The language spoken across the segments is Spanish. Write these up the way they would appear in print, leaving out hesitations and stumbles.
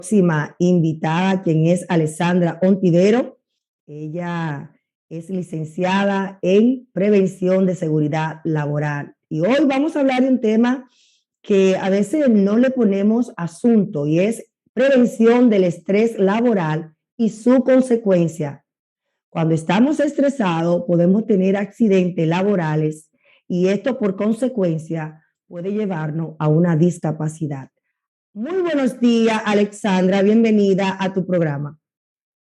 Próxima invitada, quien es Alessandra Ontivero. Ella es licenciada en Prevención de Seguridad Laboral. Y hoy vamos a hablar de un tema que a veces no le ponemos asunto y es prevención del estrés laboral y su consecuencia. Cuando estamos estresados podemos tener accidentes laborales y esto por consecuencia puede llevarnos a una discapacidad. Muy buenos días, Alexandra. Bienvenida a tu programa.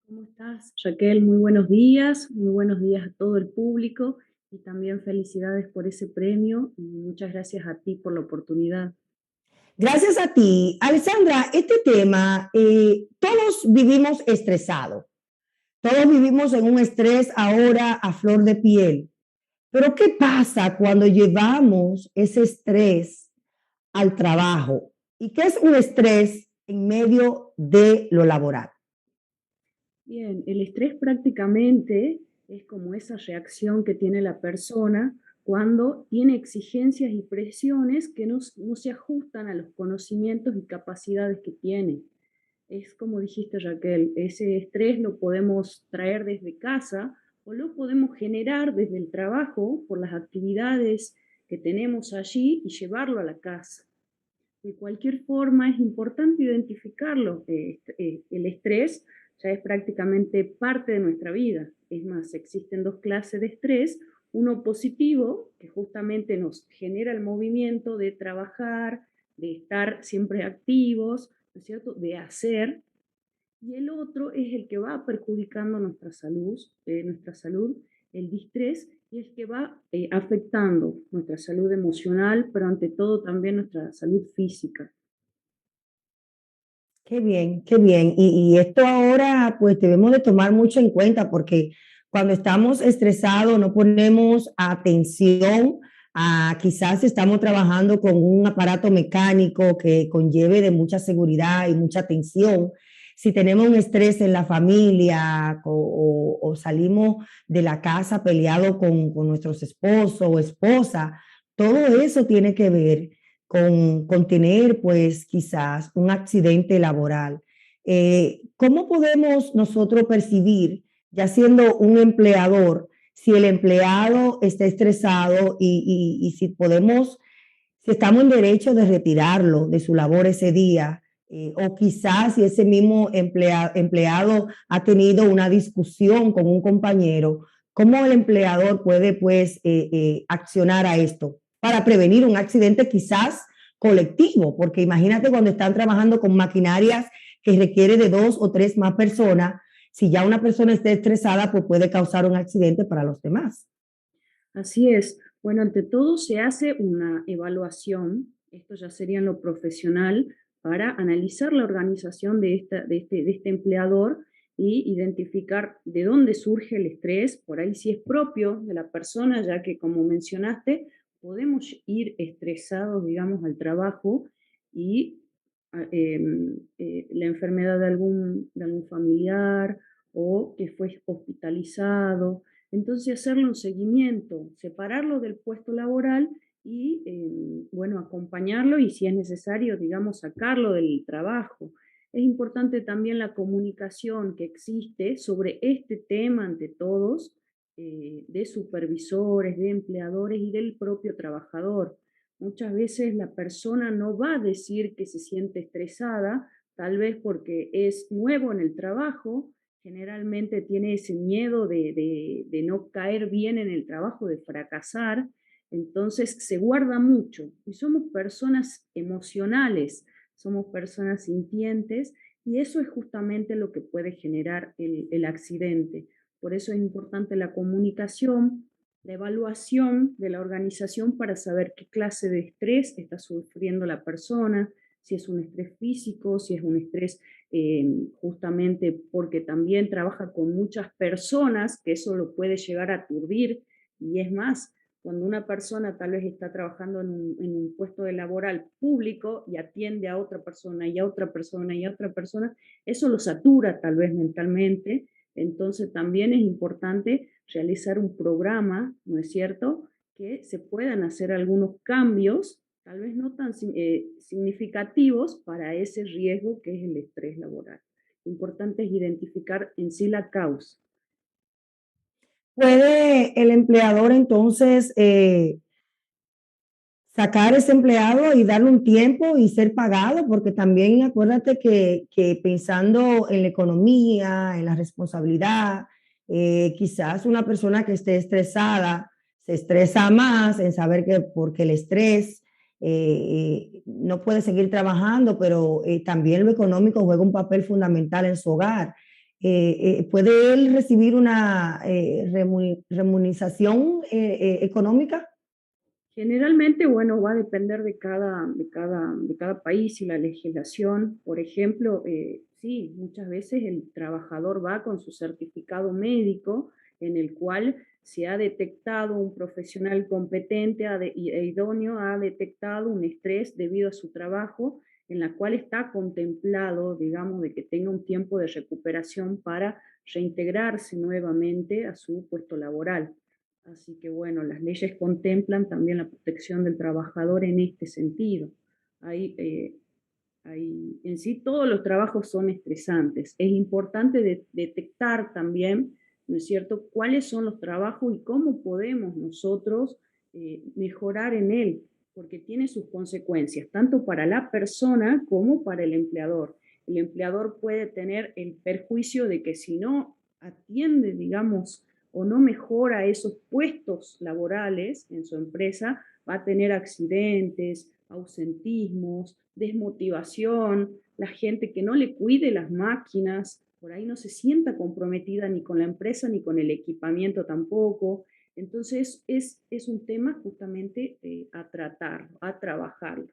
¿Cómo estás, Raquel? Muy buenos días a todo el público y también felicidades por ese premio y muchas gracias a ti por la oportunidad. Gracias a ti, Alexandra. Este tema, todos vivimos estresados, todos vivimos en un estrés ahora a flor de piel. Pero ¿qué pasa cuando llevamos ese estrés al trabajo? ¿Y qué es un estrés en medio de lo laboral? Bien, el estrés prácticamente es como esa reacción que tiene la persona cuando tiene exigencias y presiones que no se ajustan a los conocimientos y capacidades que tiene. Es como dijiste, Raquel, ese estrés lo podemos traer desde casa o lo podemos generar desde el trabajo por las actividades que tenemos allí y llevarlo a la casa. De cualquier forma, es importante identificarlo. El estrés ya es prácticamente parte de nuestra vida. Es más, existen dos clases de estrés. Uno positivo, que justamente nos genera el movimiento de trabajar, de estar siempre activos, ¿no es cierto?, de hacer, y el otro es el que va perjudicando nuestra salud, el distrés, y el que va afectando nuestra salud emocional, pero ante todo también nuestra salud física. Qué bien, qué bien. Y esto ahora pues debemos de tomar mucho en cuenta porque cuando estamos estresados no ponemos atención a quizás estamos trabajando con un aparato mecánico que conlleve de mucha seguridad y mucha atención. Si tenemos un estrés en la familia o salimos de la casa peleado con nuestros esposos o esposa, todo eso tiene que ver con tener pues quizás un accidente laboral. ¿Cómo podemos nosotros percibir, ya siendo un empleador, si el empleado está estresado y si podemos, si estamos en derecho de retirarlo de su labor ese día? O quizás si ese mismo empleado ha tenido una discusión con un compañero, ¿cómo el empleador puede pues accionar a esto para prevenir un accidente quizás colectivo? Porque imagínate cuando están trabajando con maquinarias que requiere de dos o tres más personas, si ya una persona está estresada, pues puede causar un accidente para los demás. Así es. Bueno, ante todo se hace una evaluación, esto ya sería en lo profesional, para analizar la organización de este empleador y identificar de dónde surge el estrés, por ahí si es propio de la persona, ya que como mencionaste, podemos ir estresados, digamos, al trabajo y la enfermedad de algún familiar o que fue hospitalizado. Entonces, hacerle un seguimiento, separarlo del puesto laboral y, bueno, acompañarlo y si es necesario, digamos, sacarlo del trabajo. Es importante también la comunicación que existe sobre este tema ante todos, de supervisores, de empleadores y del propio trabajador. Muchas veces la persona no va a decir que se siente estresada, tal vez porque es nuevo en el trabajo, generalmente tiene ese miedo de no caer bien en el trabajo, de fracasar, entonces se guarda mucho. Y somos personas emocionales, somos personas sintientes, y eso es justamente lo que puede generar el accidente. Por eso es importante la comunicación, la evaluación de la organización para saber qué clase de estrés está sufriendo la persona, si es un estrés físico, si es un estrés justamente porque también trabaja con muchas personas, que eso lo puede llegar a aturdir, y es más, cuando una persona tal vez está trabajando en un puesto de laboral público y atiende a otra persona y a otra persona y a otra persona, eso lo satura tal vez mentalmente, entonces también es importante realizar un programa, ¿no es cierto?, que se puedan hacer algunos cambios tal vez no tan significativos para ese riesgo que es el estrés laboral. Lo importante es identificar en sí la causa. ¿Puede el empleador entonces sacar ese empleado y darle un tiempo y ser pagado? Porque también acuérdate que pensando en la economía, en la responsabilidad, quizás una persona que esté estresada se estresa más en saber que porque el estrés no puede seguir trabajando, pero también lo económico juega un papel fundamental en su hogar. ¿Puede él recibir una remuneración económica? Generalmente, bueno, va a depender de cada país y la legislación. Por ejemplo, sí, muchas veces el trabajador va con su certificado médico en el cual se ha detectado un profesional competente e idóneo, ha detectado un estrés debido a su trabajo, en la cual está contemplado, digamos, de que tenga un tiempo de recuperación para reintegrarse nuevamente a su puesto laboral. Así que bueno, las leyes contemplan también la protección del trabajador en este sentido. Hay, en sí todos los trabajos son estresantes. Es importante detectar también, ¿no es cierto?, cuáles son los trabajos y cómo podemos nosotros mejorar en él, porque tiene sus consecuencias, tanto para la persona como para el empleador. El empleador puede tener el perjuicio de que si no atiende, digamos, o no mejora esos puestos laborales en su empresa, va a tener accidentes, ausentismos, desmotivación, la gente que no le cuide las máquinas, por ahí no se sienta comprometida ni con la empresa ni con el equipamiento tampoco. Entonces es un tema justamente a tratar, a trabajar.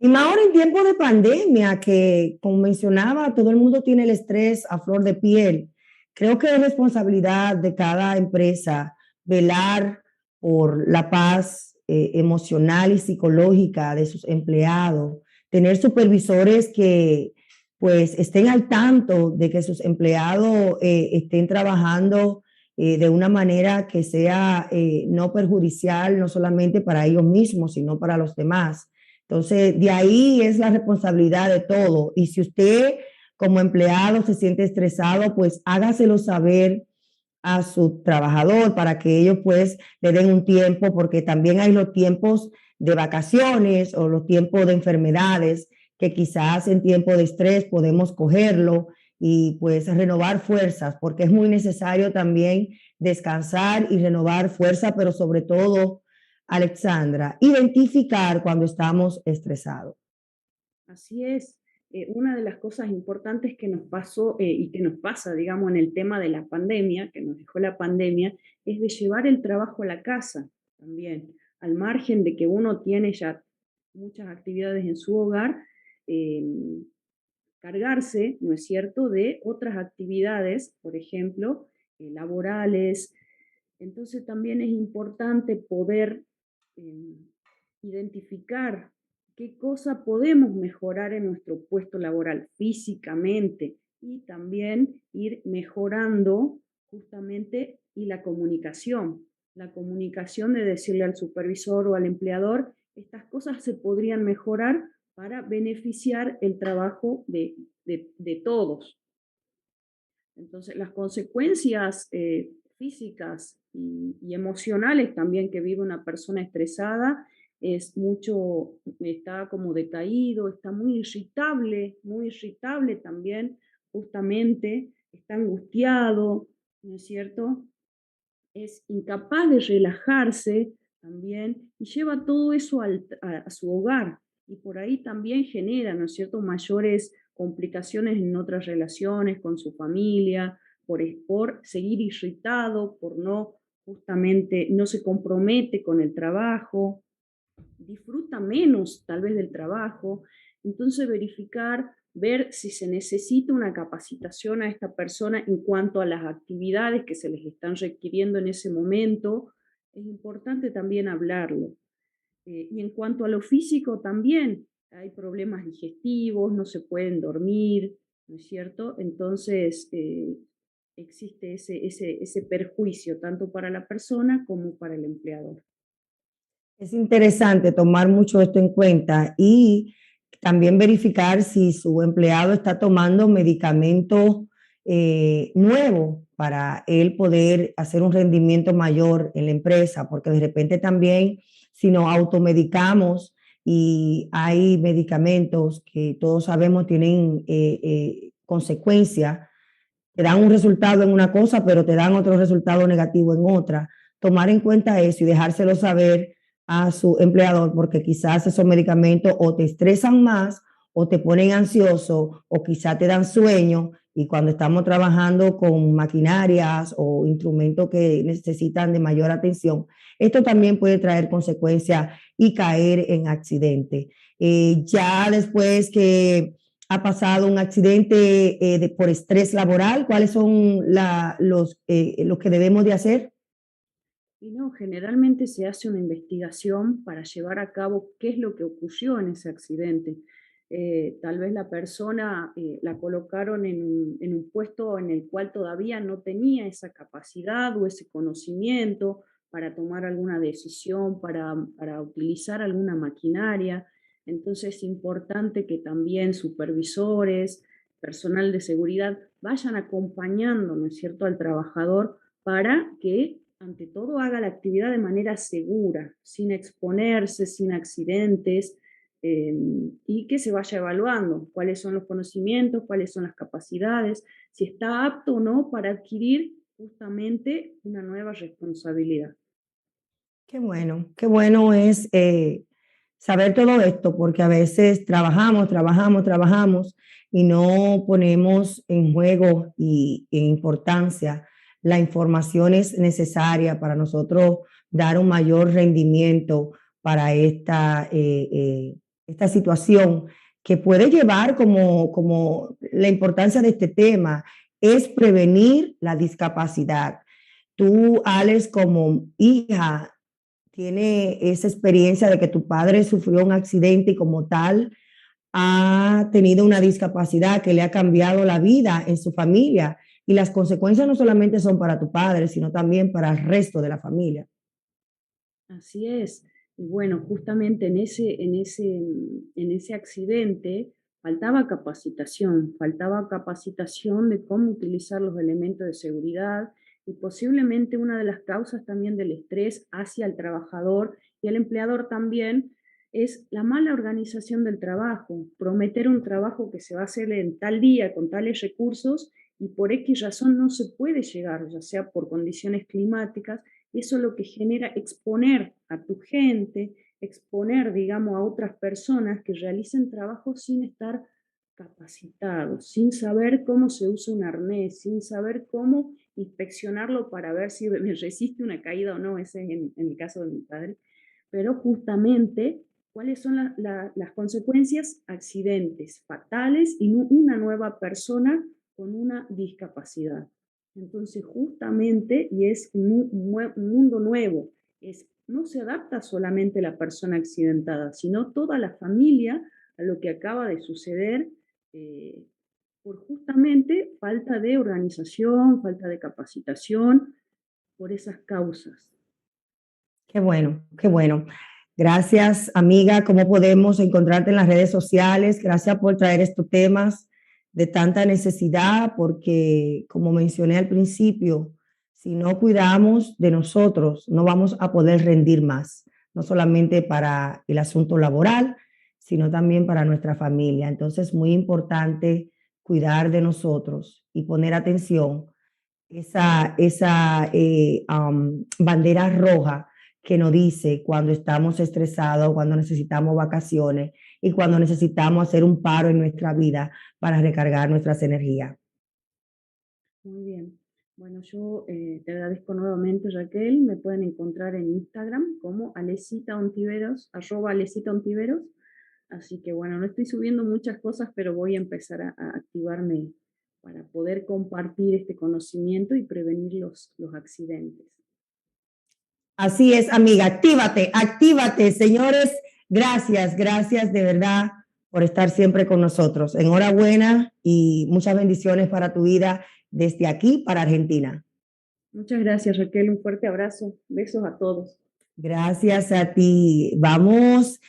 Y más ahora en tiempos de pandemia, que como mencionaba, todo el mundo tiene el estrés a flor de piel. Creo que es responsabilidad de cada empresa velar por la paz emocional y psicológica de sus empleados, tener supervisores que pues estén al tanto de que sus empleados estén trabajando de una manera que sea no perjudicial, no solamente para ellos mismos, sino para los demás. Entonces, de ahí es la responsabilidad de todo. Y si usted como empleado se siente estresado, pues hágaselo saber a su trabajador para que ellos pues le den un tiempo, porque también hay los tiempos de vacaciones o los tiempos de enfermedades que quizás en tiempo de estrés podemos cogerlo y pues renovar fuerzas, porque es muy necesario también descansar y renovar fuerza, pero sobre todo, Alexandra, identificar cuando estamos estresados. Así es. Una de las cosas importantes que nos pasó y que nos pasa, digamos, en el tema de la pandemia, que nos dejó la pandemia, es de llevar el trabajo a la casa también. Al margen de que uno tiene ya muchas actividades en su hogar, eh, cargarse, ¿no es cierto?, de otras actividades, por ejemplo, laborales. Entonces también es importante poder eh, identificar qué cosa podemos mejorar en nuestro puesto laboral físicamente y también ir mejorando justamente y la comunicación de decirle al supervisor o al empleador, estas cosas se podrían mejorar para beneficiar el trabajo de todos. Entonces, las consecuencias físicas y emocionales también que vive una persona estresada es mucho, está como decaído, está muy irritable también, justamente, está angustiado, ¿no es cierto? Es incapaz de relajarse también y lleva todo eso a su hogar y por ahí también genera, ¿no es cierto?, mayores complicaciones en otras relaciones con su familia, por seguir irritado, por no, justamente, no se compromete con el trabajo, disfruta menos tal vez del trabajo. Entonces verificar, ver si se necesita una capacitación a esta persona en cuanto a las actividades que se les están requiriendo en ese momento. Es importante también hablarlo. Y en cuanto a lo físico también, hay problemas digestivos, no se pueden dormir, ¿no es cierto? Entonces, existe ese perjuicio tanto para la persona como para el empleador. Es interesante tomar mucho esto en cuenta y también verificar si su empleado está tomando medicamentos nuevos para él poder hacer un rendimiento mayor en la empresa, porque de repente también si nos automedicamos y hay medicamentos que todos sabemos tienen consecuencias, te dan un resultado en una cosa, pero te dan otro resultado negativo en otra. Tomar en cuenta eso y dejárselo saber a su empleador, porque quizás esos medicamentos o te estresan más o te ponen ansioso o quizás te dan sueño, y cuando estamos trabajando con maquinarias o instrumentos que necesitan de mayor atención, esto también puede traer consecuencias y caer en accidente. Ya después que ha pasado un accidente por estrés laboral, ¿cuáles son los que debemos de hacer? Y no, generalmente se hace una investigación para llevar a cabo qué es lo que ocurrió en ese accidente. Tal vez la persona la colocaron en un puesto en el cual todavía no tenía esa capacidad o ese conocimiento para tomar alguna decisión, para utilizar alguna maquinaria. Entonces es importante que también supervisores, personal de seguridad vayan acompañando, ¿no es cierto?, al trabajador para que ante todo haga la actividad de manera segura, sin exponerse, sin accidentes, y que se vaya evaluando cuáles son los conocimientos, cuáles son las capacidades, si está apto o no para adquirir justamente una nueva responsabilidad. Qué bueno es saber todo esto, porque a veces trabajamos y no ponemos en juego y en importancia la información es necesaria para nosotros dar un mayor rendimiento para esta situación que puede llevar como la importancia de este tema es prevenir la discapacidad. Tú, Alex, como hija, tiene esa experiencia de que tu padre sufrió un accidente y como tal ha tenido una discapacidad que le ha cambiado la vida en su familia, y las consecuencias no solamente son para tu padre, sino también para el resto de la familia. Así es. Y bueno, justamente en ese accidente faltaba capacitación de cómo utilizar los elementos de seguridad y posiblemente una de las causas también del estrés hacia el trabajador y el empleador también es la mala organización del trabajo, prometer un trabajo que se va a hacer en tal día con tales recursos y por X razón no se puede llegar, ya sea por condiciones climáticas. Eso lo que genera exponer a tu gente, exponer, digamos, a otras personas que realicen trabajo sin estar capacitados, sin saber cómo se usa un arnés, sin saber cómo inspeccionarlo para ver si me resiste una caída o no, ese es en el caso de mi padre, pero justamente cuáles son las consecuencias, accidentes fatales y una nueva persona con una discapacidad. Entonces, justamente, y es un mundo nuevo, no se adapta solamente la persona accidentada, sino toda la familia a lo que acaba de suceder eh, por justamente falta de organización, falta de capacitación, por esas causas. Qué bueno, qué bueno. Gracias, amiga. ¿Cómo podemos encontrarte en las redes sociales? Gracias por traer estos temas de tanta necesidad, porque como mencioné al principio, si no cuidamos de nosotros, no vamos a poder rendir más, no solamente para el asunto laboral, sino también para nuestra familia. Entonces, muy importante cuidar de nosotros y poner atención esa bandera roja que nos dice cuando estamos estresados, cuando necesitamos vacaciones y cuando necesitamos hacer un paro en nuestra vida para recargar nuestras energías. Muy bien. Bueno, yo te agradezco nuevamente, Raquel. Me pueden encontrar en Instagram como Alecita Ontiveros, @Alecita Ontiveros. Así que bueno, no estoy subiendo muchas cosas, pero voy a empezar a activarme para poder compartir este conocimiento y prevenir los accidentes. Así es, amiga, actívate, actívate, señores. Gracias, gracias de verdad por estar siempre con nosotros. Enhorabuena y muchas bendiciones para tu vida desde aquí para Argentina. Muchas gracias, Raquel. Un fuerte abrazo. Besos a todos. Gracias a ti. Vamos.